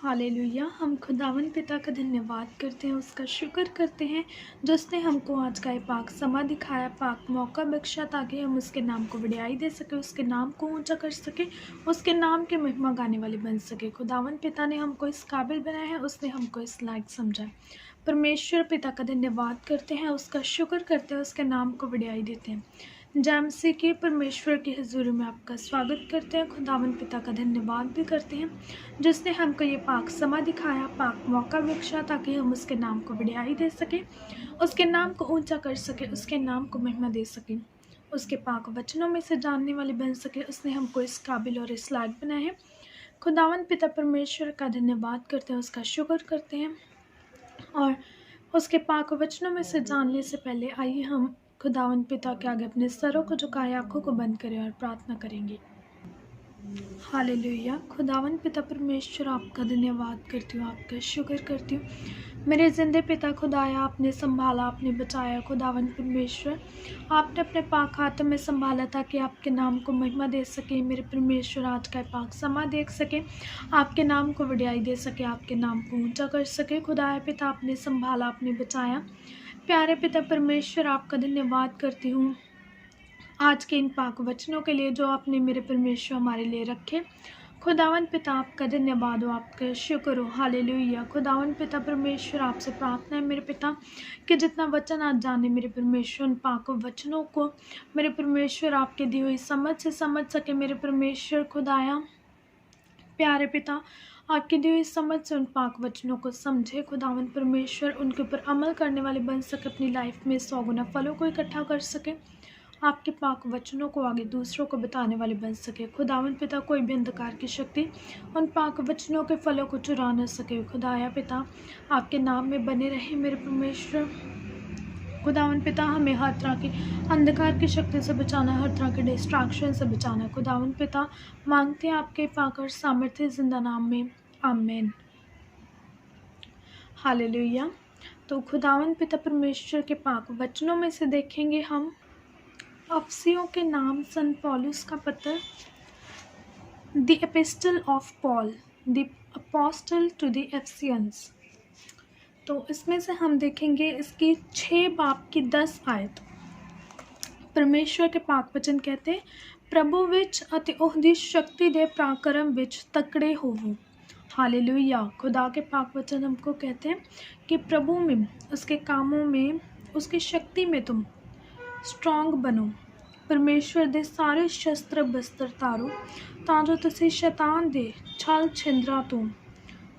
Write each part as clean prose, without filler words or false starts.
Hallelujah. हम खुदावन पिता का धन्यवाद करते हैं, उसका शुक्र करते हैं जो उसने हमको आज का ये पाक समा दिखाया, पाक मौका बख्शा ताकि हम उसके नाम को बढ़ाई दे सके, उसके नाम को ऊंचा कर सके, उसके नाम के महिमा गाने वाले बन सके। खुदावन पिता ने हमको इस काबिल बनाया है, उसने हमको इस लायक समझा है। परमेश्वर पिता का धन्यवाद करते हैं, उसका शुक्र करते हैं, उसके नाम को बढ़ाई देते हैं। जामसी के परमेश्वर की हजूरी में आपका स्वागत करते हैं। खुदावन पिता का धन्यवाद भी करते हैं जिसने हमको ये पाक समा दिखाया, पाक मौका बख्शा ताकि हम उसके नाम को बढ़ाई दे सके, उसके नाम को ऊंचा कर सके, उसके नाम को महिमा दे सके, उसके पाक वचनों में से जानने वाले बन सके। उसने हमको इस काबिल और इस लायक बनाया है। खुदावन पिता परमेश्वर का धन्यवाद करते हैं, उसका शुक्र करते हैं और उसके पाक वचनों में से जानने से पहले आइए हम खुदावन पिता के आगे अपने सरों को झुकाए, आंखों को बंद करें और प्रार्थना करेंगे। हालेलुया। खुदावन पिता परमेश्वर, आपका धन्यवाद करती हूँ, आपका शुक्र करती हूँ। मेरे जिंदे पिता खुदाया, आपने संभाला, आपने बचाया। खुदावन परमेश्वर, आपने अपने पाक हाथों में संभाला ताकि आपके नाम को महिमा दे सके। मेरे परमेश्वर, आज का पाक समा देख सके, आपके नाम को बढ़ाई दे सके, आपके नाम को ऊंचा कर सके। खुदाया पिता, आपने संभाला, आपने बचाया। प्यारे पिता परमेश्वर, आपका धन्यवाद करती हूँ आज के इन पाक वचनों के लिए जो आपने मेरे परमेश्वर हमारे लिए रखे। खुदावन पिता, आपका धन्यवाद हो, आपका शुक्र हो। हालेलुया। खुदावन पिता परमेश्वर, आपसे प्रार्थना है मेरे पिता कि जितना वचन आज जाने मेरे परमेश्वर, उन पाक वचनों को मेरे परमेश्वर आपके दी हुई समझ से समझ सके। मेरे परमेश्वर खुदाया प्यारे पिता, आपकी दी हुई समझ से उन पाक वचनों को समझे। खुदावन परमेश्वर उनके ऊपर अमल करने वाले बन सके, अपनी लाइफ में 100 गुना फलों को इकट्ठा कर सके, आपके पाक वचनों को आगे दूसरों को बताने वाले बन सके। खुदावन पिता, कोई भी अंधकार की शक्ति उन पाक वचनों के फलों को चुरा न सके। खुदाया पिता, आपके नाम में बने रहे मेरे परमेश्वर। खुदावन पिता, हमें हर तरह की अंधकार की शक्ति से बचाना, हर तरह के डिस्ट्रैक्शन से बचाना। खुदावन पिता, मांगते हैं आपके पाक और सामर्थ्य जिंदा नाम में, आमीन। हालेलुया। तो खुदावन पिता परमेश्वर के पाक वचनों में से देखेंगे हम अफसियों के नाम संत पौलुस का पत्र, the epistle of Paul, the apostle to the Ephesians. तो इसमें से हम देखेंगे इसकी 6 बाब की 10 आयत। परमेश्वर के पाक वचन कहते, प्रभु विच अति ओहदी शक्ति दे पराक्रम विच तकड़े होवो। हालेलुया। खुदा के पाक वचन हमको कहते हैं कि प्रभु में, उसके कामों में, उसकी शक्ति में तुम स्ट्रॉन्ग बनो। परमेश्वर दे सारे शस्त्र बस्तर तारो ਤਾਂ ਜੋ ਤੁਸੀਂ शैतान दे छल छिंदरा तो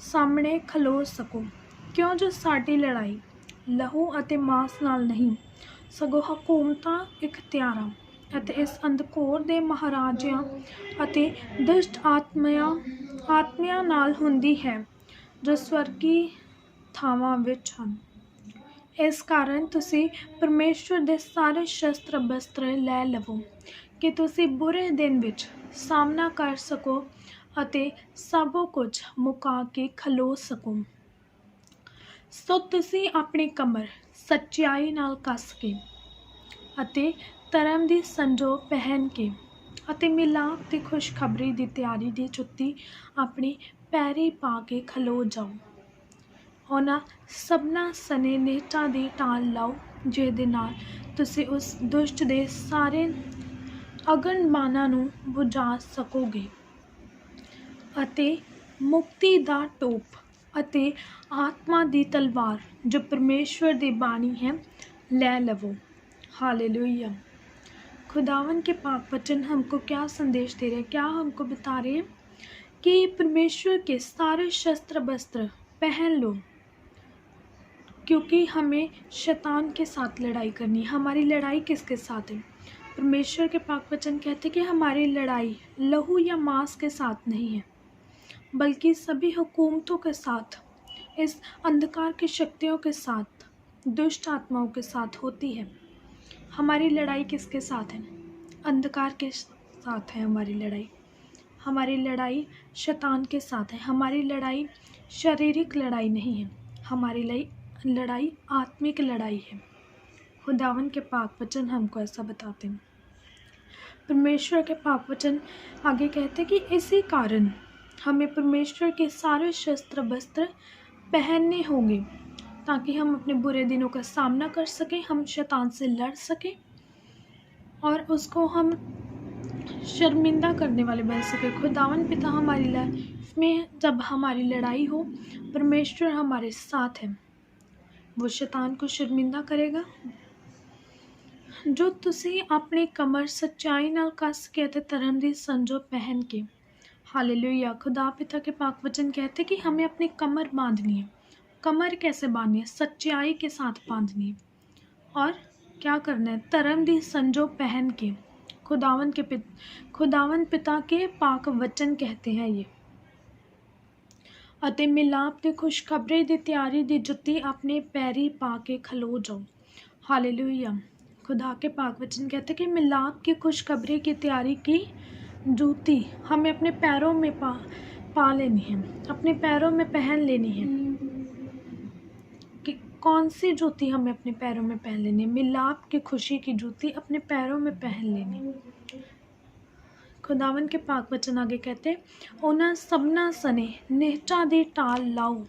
सामने खलो सको। क्यों जो साडी लड़ाई लहू अते मांस नाल नहीं, सगों हकूमतां इख्तियारां ਅਤੇ ਇਸ ਅੰਧਕੋਰ ਦੇ ਮਹਾਰਾਜਿਆਂ ਅਤੇ ਦੁਸ਼ਟ ਆਤਮਿਆਂ ਨਾਲ ਹੁੰਦੀ ਹੈ ਜੋ ਸਵਰਗੀ ਥਾਵਾਂ ਵਿੱਚ ਹਨ। ਇਸ ਕਾਰਨ ਤੁਸੀਂ ਪਰਮੇਸ਼ਵਰ ਦੇ ਸਾਰੇ ਸ਼ਸਤਰ ਬਸਤਰ ਲੈ ਲਵੋ ਕਿ ਤੁਸੀਂ ਬੁਰੇ ਦਿਨ ਵਿੱਚ ਸਾਹਮਣਾ ਕਰ ਸਕੋ ਅਤੇ ਸਭ ਕੁਝ ਮੁਕਾ ਕੇ ਖਲੋ ਸਕੋ। ਸੋ ਤੁਸੀਂ ਆਪਣੀ ਕਮਰ ਸੱਚਾਈ ਨਾਲ ਕੱਸ ਕੇ ਅਤੇ ਧਰਮ ਦੀ ਸੰਜੋ ਪਹਿਨ ਕੇ ਅਤੇ ਮਿਲਾਪ ਦੀ ਖੁਸ਼ਖਬਰੀ ਦੀ ਤਿਆਰੀ ਦੀ ਜੁੱਤੀ ਆਪਣੀ ਪੈਰੀ ਪਾ ਕੇ ਖਲੋ ਜਾਓ। ਉਹਨਾਂ ਸਭਨਾਂ ਸਨੇ ਨੇਹਤਾ ਦੀ ਢਾਲ ਲਾਓ ਜਿਹਦੇ ਨਾਲ ਤੁਸੀਂ ਉਸ ਦੁਸ਼ਟ ਦੇ ਸਾਰੇ ਅਗਨਬਾਨਾਂ ਨੂੰ ਬੁਝਾ ਸਕੋਗੇ ਅਤੇ ਮੁਕਤੀ ਦਾ ਟੋਪ ਅਤੇ ਆਤਮਾ ਦੀ ਤਲਵਾਰ ਜੋ परमेश्वर ਦੀ ਬਾਣੀ है ਲੈ ਲਵੋ। हालेलुया। खुदावन के पाक वचन हमको क्या संदेश दे रहे हैं, क्या हमको बता रहे हैं कि परमेश्वर के सारे शस्त्र बस्त्र पहन लो, क्योंकि हमें शैतान के साथ लड़ाई करनी। हमारी लड़ाई किसके साथ है? परमेश्वर के पाक वचन कहते हैं कि हमारी लड़ाई लहू या मांस के साथ नहीं है, बल्कि सभी हुकूमतों के साथ, इस अंधकार की शक्तियों के साथ, दुष्ट आत्माओं के साथ होती है। हमारी लड़ाई किसके साथ है? अंधकार के साथ है हमारी लड़ाई। हमारी लड़ाई शैतान के साथ है। हमारी लड़ाई शारीरिक लड़ाई नहीं है, हमारी लड़ाई आत्मिक लड़ाई है। खुदावन के पाक वचन हमको ऐसा बताते हैं। परमेश्वर के पाक वचन आगे कहते हैं कि इसी कारण हमें परमेश्वर के सारे शस्त्र वस्त्र पहनने होंगे ताकि हम अपने बुरे दिनों का सामना कर सकें, हम शैतान से लड़ सकें और उसको हम शर्मिंदा करने वाले बन सके। खुदावन पिता हमारी लाइफ में जब हमारी लड़ाई हो, परमेश्वर हमारे साथ है, वो शैतान को शर्मिंदा करेगा। जो तुसी अपनी कमर सच्चाई नाल कस के ते धर्म दी संजो पहन के। हालेलुया। खुदा पिता के पाक वचन कहते कि हमें अपनी कमर बांधनी है। कमर कैसे बांधनी है? सच्चाई के साथ बांधनी है। और क्या करना है? धर्म दी संजो पहन के। खुदावन पिता के पाक वचन कहते हैं ये। अते मिलाप दी खुशखबरी दी तैयारी दी जुत्ती अपने पैरी पा के खलो जाओ। हालेलुया। खुदा के पाक वचन कहते कि मिलाप की खुशखबरी की तैयारी की जूती हमें अपने पैरों में पा लेनी है, अपने पैरों में पहन लेनी है। कि कौन सी जूती हमें अपने पैरों में पहन लेनी है? मिलाप की खुशी की जूती अपने पैरों में पहन लेनी। खुदावन के पाक वचन आगे कहते उन्हां सबना सने निहचा दी टाल लाओ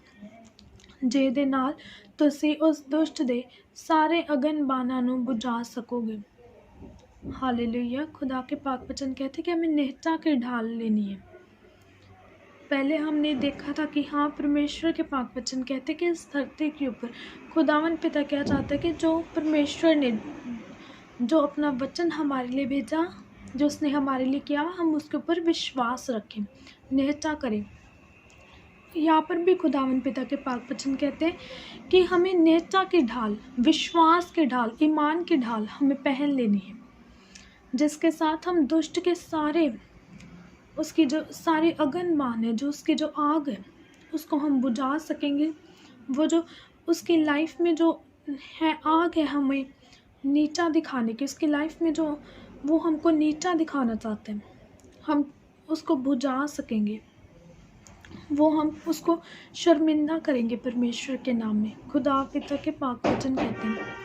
ਜਿਹਦੇ ਨਾਲ ਤੁਸੀਂ ਉਸ ਦੁਸ਼ਟ ਦੇ ਸਾਰੇ अगन बाना ਨੂੰ बुझा सकोगे। हालेलुया। खुदा के पाक वचन कहते कि हमें निहचा की ढाल लेनी है। पहले हमने देखा था कि हाँ, परमेश्वर के पाक वचन कहते कि इस धरती के ऊपर खुदावन पिता क्या चाहता है कि जो परमेश्वर ने जो अपना वचन हमारे लिए भेजा, जो उसने हमारे लिए किया, हम उसके ऊपर विश्वास रखें, निहचा करें। यहाँ पर भी खुदावन पिता के पाक वचन कहते हैं कि हमें निहचा की ढाल, विश्वास की ढाल, ईमान की ढाल हमें पहन लेनी है, जिसके साथ हम दुष्ट के सारे उसकी जो सारी अगन बान है, जो उसकी जो आग है, उसको हम बुझा सकेंगे। वो जो उसकी लाइफ में जो है आग है, हमें नीचा दिखाने की, उसकी लाइफ में जो वो हमको नीचा दिखाना चाहते हैं, हम उसको बुझा सकेंगे। वो हम उसको शर्मिंदा करेंगे परमेश्वर के नाम में। खुदा पिता के पाक वचन कहते हैं।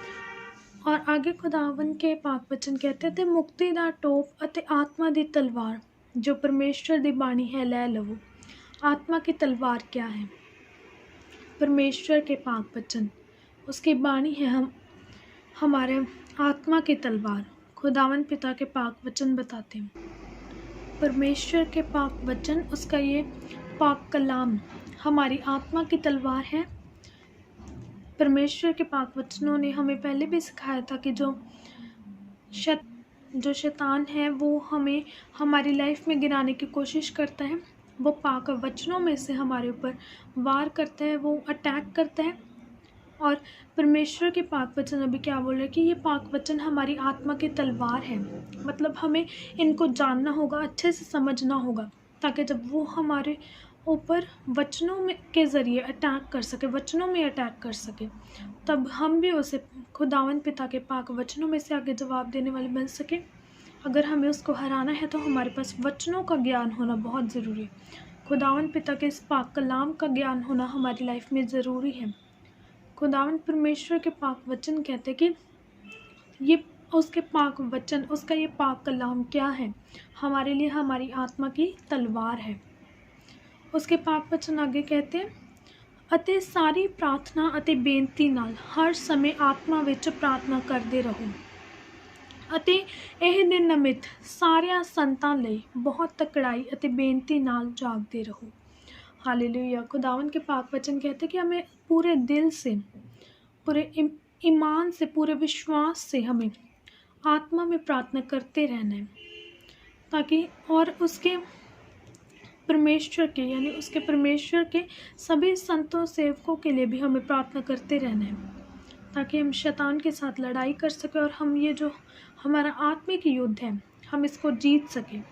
और आगे खुदावन के पाक वचन कहते थे मुक्ति दा टोप अते आत्मा दी तलवार जो परमेश्वर दी बाणी है लै लवो। आत्मा की तलवार क्या है? परमेश्वर के पाक वचन, उसकी बाणी है हमारे आत्मा की तलवार। खुदावन पिता के पाक वचन बताते हैं। परमेश्वर के पाक वचन, उसका ये पाक कलाम हमारी आत्मा की तलवार है। परमेश्वर के पाक वचनों ने हमें पहले भी सिखाया था कि जो शैतान है वो हमें हमारी लाइफ में गिराने की कोशिश करता है, वो पाक वचनों में से हमारे ऊपर वार करता है, वो अटैक करता है। और परमेश्वर के पाक वचन अभी क्या बोल रहे हैं कि ये पाक वचन हमारी आत्मा की तलवार है। मतलब हमें इनको जानना होगा, अच्छे से समझना होगा, ताकि जब वो हमारे ऊपर वचनों में के ज़रिए अटैक कर सके, वचनों में अटैक कर सके, तब हम भी उसे खुदावन पिता के पाक वचनों में से आगे जवाब देने वाले बन सके। अगर हमें उसको हराना है तो हमारे पास वचनों का ज्ञान होना बहुत ज़रूरी है। खुदावन पिता के इस पाक कलाम का ज्ञान होना हमारी लाइफ में ज़रूरी है। खुदावन परमेश्वर के पाक वचन कहते कि ये उसके पाक वचन, उसका ये पाक कलाम क्या है? हमारे लिए हमारी आत्मा की तलवार है। उसके पाक वचन आगे कहते हैं अते सारी प्रार्थना अते बेनती नाल हर समय आत्मा विच प्रार्थना करते रहो ਅਤੇ ਇਹ ਦਿਨ ਨਿमित्त ਸਾਰਿਆਂ ਸੰਤਾਂ ਲਈ बहुत तकड़ाई ਅਤੇ बेनती नाल जागते रहो। हालेलुया। खुदावन के पाक वचन कहते कि हमें पूरे दिल से, पूरे ईमान से, पूरे विश्वास से हमें आत्मा में प्रार्थना करते रहना है, ताकि और उसके परमेश्वर के यानी उसके परमेश्वर के सभी संतों सेवकों के लिए भी हमें प्रार्थना करते रहना है, ताकि हम शैतान के साथ लड़ाई कर सकें और हम ये जो हमारा आत्मिक युद्ध है हम इसको जीत सकें।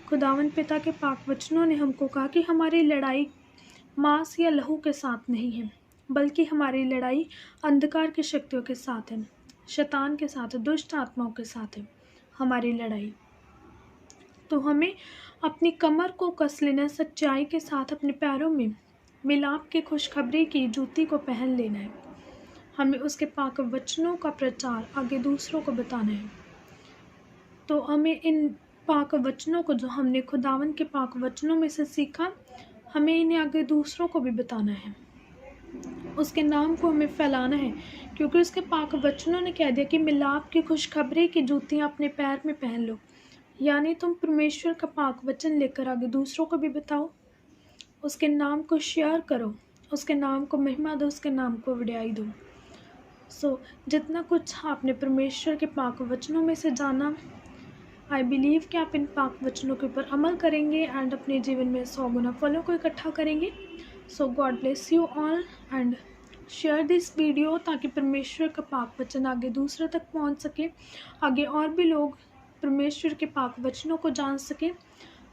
खुदावन पिता के पाक वचनों ने हमको कहा कि हमारी लड़ाई मांस या लहू के साथ नहीं है, बल्कि हमारी लड़ाई अंधकार की शक्तियों के साथ है, शैतान के साथ है, दुष्ट आत्माओं के साथ है हमारी लड़ाई। तो हमें अपनी कमर को कस लेना, सच्चाई के साथ अपने पैरों में मिलाप की खुशखबरी की जूती को पहन लेना है। हमें उसके पाक वचनों का प्रचार आगे दूसरों को बताना है। तो हमें इन पाक वचनों को जो हमने खुदावन के पाक वचनों में से सीखा, हमें इन्हें आगे दूसरों को भी बताना है, उसके नाम को हमें फैलाना है, क्योंकि उसके पाक वचनों ने कह दिया कि मिलाप की खुशखबरी की जूतियाँ अपने पैर में पहन लो। यानी तुम परमेश्वर का पाक वचन लेकर आगे दूसरों को भी बताओ, उसके नाम को शेयर करो, उसके नाम को महिमा दो, उसके नाम को वड्याई दो। जितना कुछ आपने परमेश्वर के पाक वचनों में से जाना, आई बिलीव कि आप इन पाक वचनों के ऊपर अमल करेंगे एंड अपने जीवन में 100 गुना फलों को इकट्ठा करेंगे। God bless you all and share this video, ताकि परमेश्वर का पाक वचन आगे दूसरों तक पहुंच सके, आगे और भी लोग परमेश्वर के पाक वचनों को जान सकें।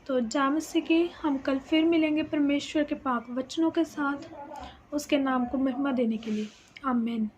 तो जय मसीह की, हम कल फिर मिलेंगे परमेश्वर के पाक वचनों के साथ, उसके नाम को महिमा देने के लिए। आमीन।